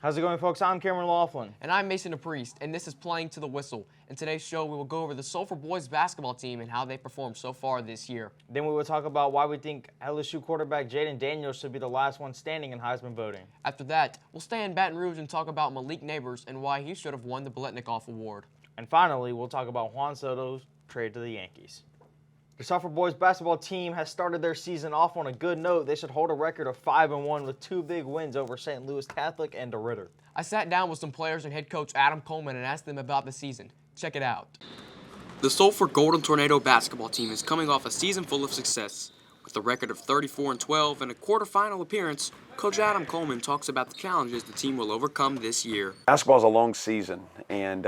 How's it going, folks? I'm Cameron Laughlin. And I'm Mason DePriest, and this is Playing to the Whistle. In today's show, we will go over the Sulphur boys basketball team and how they performed so far this year. Then we will talk about why we think LSU quarterback Jaden Daniels should be the last one standing in Heisman voting. After that, we'll stay in Baton Rouge and talk about Malik Neighbors and why he should have won the Biletnikoff Award. And finally, we'll talk about Juan Soto's trade to the Yankees. The Sulphur boys basketball team has started their season off on a good note. They should hold a record of 5-1 with 2 big wins over St. Louis Catholic and DeRitter. I sat down with some players and head coach Adam Coleman and asked them about the season. Check it out. The Sulphur Golden Tornado basketball team is coming off a season full of success. With a record of 34-12 and a quarterfinal appearance, Coach Adam Coleman talks about the challenges the team will overcome this year. Basketball is a long season, and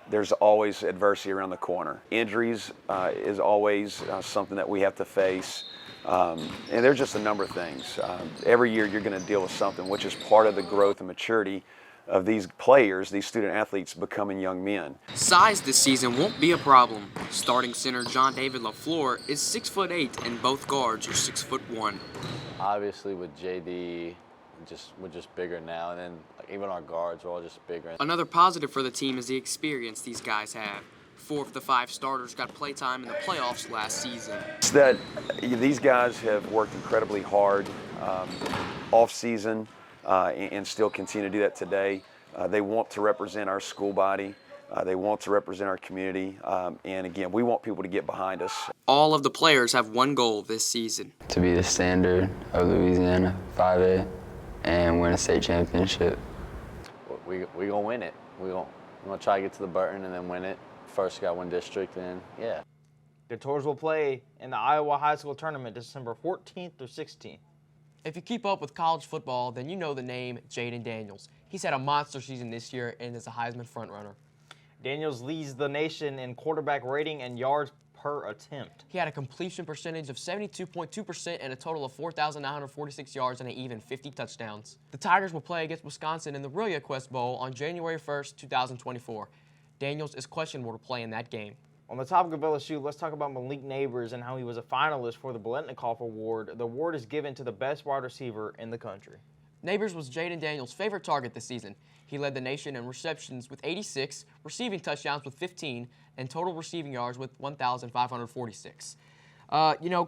there's always adversity around the corner. Injuries is always something that we have to face, and there's just a number of things. Every year you're going to deal with something, which is part of the growth and maturity of these players, these student athletes becoming young men. Size this season won't be a problem. Starting center John David LaFleur is 6'8", and both guards are 6'1". Obviously with JD, we're just bigger now, and then even our guards are all just bigger. Another positive for the team is the experience these guys have. 4 of the 5 starters got playtime in the playoffs last season. It's that these guys have worked incredibly hard off season and still continue to do that today. They want to represent our school body. They want to represent our community. And again, we want people to get behind us. All of the players have one goal this season. To be the standard of Louisiana 5A and win a state championship. We gonna win it. We're gonna try to get to the Burton and then win it. First got one district, and yeah. The Tours will play in the Iowa High School Tournament December 14th through 16th. If you keep up with college football, then you know the name Jaden Daniels. He's had a monster season this year and is a Heisman frontrunner. Daniels leads the nation in quarterback rating and yards per attempt. He had a completion percentage of 72.2% and a total of 4,946 yards and an even 50 touchdowns. The Tigers will play against Wisconsin in the Really Quest Bowl on January 1st, 2024. Daniels is questionable to play in that game. On the topic of LSU, let's talk about Malik Neighbors and how he was a finalist for the Biletnikoff Award. The award is given to the best wide receiver in the country. Neighbors was Jaden Daniels' favorite target this season. He led the nation in receptions with 86, receiving touchdowns with 15, and total receiving yards with 1,546.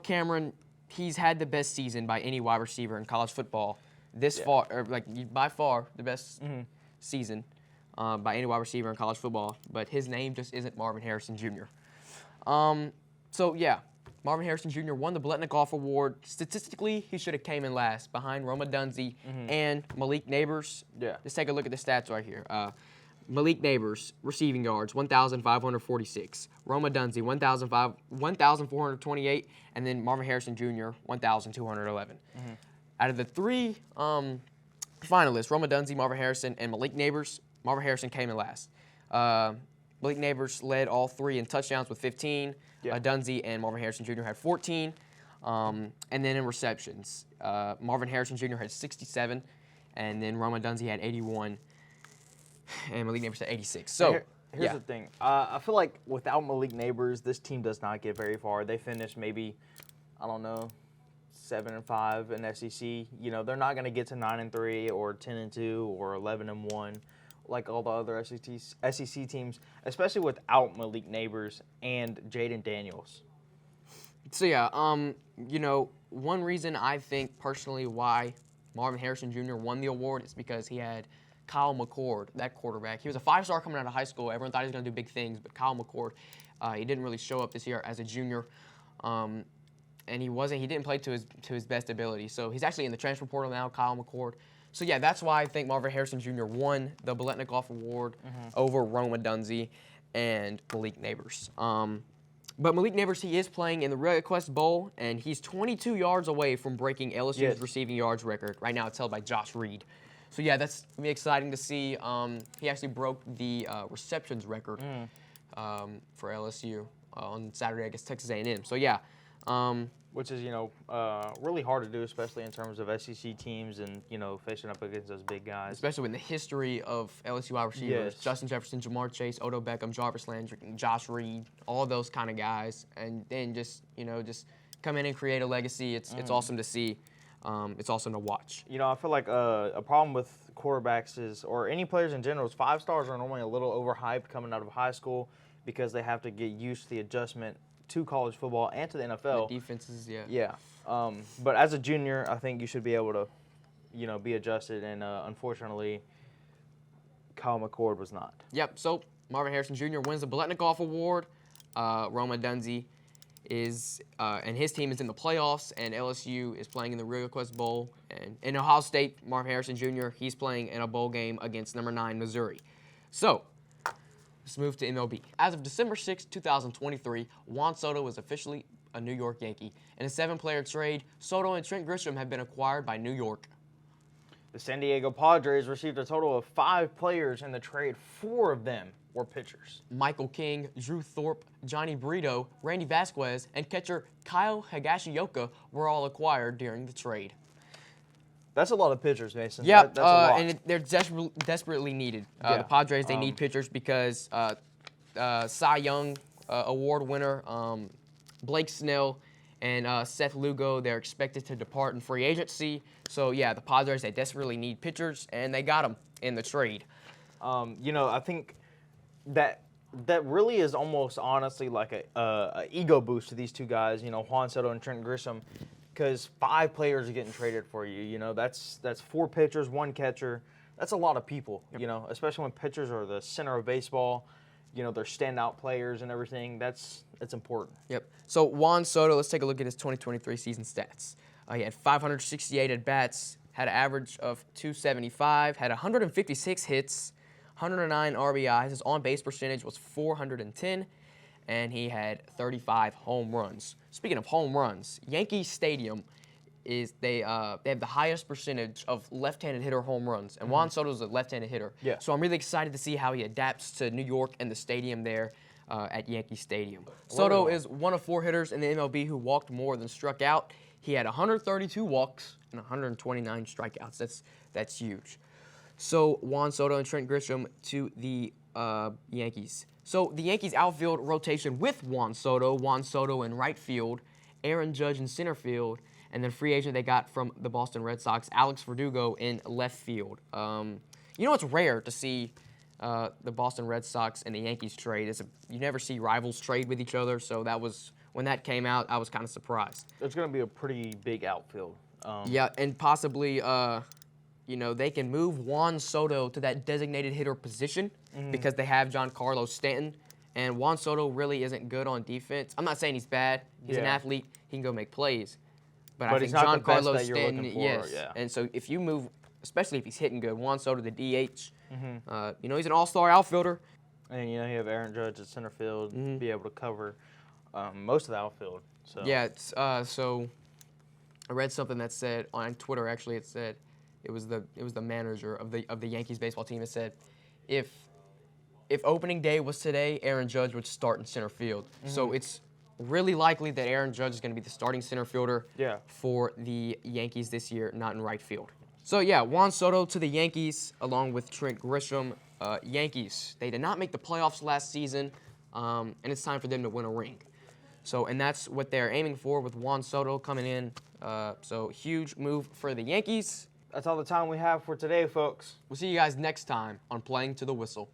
Cameron, he's had the best season by any wide receiver in college football by far the best season by any wide receiver in college football, but his name just isn't Marvin Harrison Jr. Marvin Harrison Jr. won the Biletnikoff Award. Statistically, he should have came in last behind Roma Dunze and Malik Neighbors. Yeah. Let's take a look at the stats right here. Malik Neighbors, receiving yards, 1,546. Roma Dunze, 1,428. And then Marvin Harrison Jr., 1,211. Out of the 3 finalists, Roma Dunze, Marvin Harrison, and Malik Neighbors, Marvin Harrison came in last. Malik Neighbors led all 3 in touchdowns with 15. Yeah. Dunze and Marvin Harrison Jr. had 14. And then in receptions, Marvin Harrison Jr. had 67. And then Roma Dunze had 81. And Malik Neighbors had 86. So, here's the thing. I feel like without Malik Neighbors, this team does not get very far. They finish maybe, 7-5 in SEC. They're not going to get to 9-3 or 10-2 or 11-1 like all the other SEC teams, especially without Malik Neighbors and Jaden Daniels. So, one reason I think personally why Marvin Harrison Jr. won the award is because he had Kyle McCord, that quarterback. He was a 5-star coming out of high school. Everyone thought he was going to do big things, but Kyle McCord, he didn't really show up this year as a junior, and he didn't play to his best ability. So he's actually in the transfer portal now, Kyle McCord. So yeah, that's why I think Marvin Harrison Jr. won the Biletnikoff Award over Roma Dunze and Malik Neighbors. But Malik Neighbors, he is playing in the Really Quest Bowl, and he's 22 yards away from breaking LSU's receiving yards record. Right now, it's held by Josh Reed. So yeah, that's going to be exciting to see. He actually broke the receptions record for LSU on Saturday against Texas A&M. So yeah. Which is, really hard to do, especially in terms of SEC teams and, facing up against those big guys. Especially in the history of LSU wide receivers. Yes. Justin Justin Jefferson, Jamar Chase, Odo Beckham, Jarvis Landry, Josh Reed, all those kind of guys. And then just come in and create a legacy. It's awesome to see. It's awesome to watch. I feel like a problem with quarterbacks or any players in general, 5 stars are normally a little overhyped coming out of high school because they have to get used to the adjustment to college football and to the NFL. The defenses, yeah. Yeah. But as a junior, I think you should be able to, be adjusted. And unfortunately, Kyle McCord was not. Yep. So Marvin Harrison Jr. wins the Biletnikoff Award. Roma Dunze and his team is in the playoffs, and LSU is playing in the Real Quest Bowl. And in Ohio State, Marvin Harrison Jr., he's playing in a bowl game against number 9 Missouri. So let's move to MLB. As of December 6, 2023, Juan Soto is officially a New York Yankee. In a 7-player trade, Soto and Trent Grisham have been acquired by New York. The San Diego Padres received a total of 5 players in the trade. 4 of them were pitchers. Michael King, Drew Thorpe, Johnny Brito, Randy Vasquez, and catcher Kyle Higashioka were all acquired during the trade. That's a lot of pitchers, Mason. Yeah, that's a lot. and they're desperately needed. Yeah. The Padres, they need pitchers because Cy Young Award winner Blake Snell and Seth Lugo, they're expected to depart in free agency. So, yeah, the Padres, they desperately need pitchers, and they got them in the trade. I think that really is almost honestly like a ego boost to these two guys, Juan Soto and Trent Grisham, because 5 players are getting traded for you. That's 4 pitchers, 1 catcher. That's a lot of people, especially when pitchers are the center of baseball. They're standout players and everything. It's important. Yep. So Juan Soto, let's take a look at his 2023 season stats. He had 568 at-bats, had an average of 275, had 156 hits, 109 RBIs. His on-base percentage was .410, and he had 35 home runs. Speaking of home runs, Yankee Stadium they have the highest percentage of left-handed hitter home runs, and Juan Soto is a left-handed hitter. Yeah. So I'm really excited to see how he adapts to New York and the stadium there at Yankee Stadium. Soto is one of 4 hitters in the MLB who walked more than struck out. He had 132 walks and 129 strikeouts. That's huge. So Juan Soto and Trent Grisham to the Yankees. So the Yankees outfield rotation with Juan Soto in right field, Aaron Judge in center field, and then free agent they got from the Boston Red Sox, Alex Verdugo in left field. It's rare to see the Boston Red Sox and the Yankees trade. You never see rivals trade with each other, so when that came out, I was kind of surprised. It's going to be a pretty big outfield. Yeah, and possibly, they can move Juan Soto to that designated hitter position because they have Giancarlo Stanton, and Juan Soto really isn't good on defense. I'm not saying he's bad. He's an athlete. He can go make plays. But I think he's not the best Giancarlo that you're Stanton, looking for, yes. yeah. And so if you move, especially if he's hitting good, Juan Soto to DH, he's an all-star outfielder. And, you have Aaron Judge at center field, be able to cover most of the outfield. So. Yeah, so I read something that said on Twitter. Actually, it said it was the manager of the Yankees baseball team. It said if opening day was today, Aaron Judge would start in center field. So it's really likely that Aaron Judge is going to be the starting center fielder for the Yankees this year, not in right field. So yeah, Juan Soto to the Yankees along with Trent Grisham. Yankees, they did not make the playoffs last season, and it's time for them to win a ring. So, and that's what they're aiming for with Juan Soto coming in. So huge move for the Yankees. That's all the time we have for today, folks. We'll see you guys next time on Playing to the Whistle.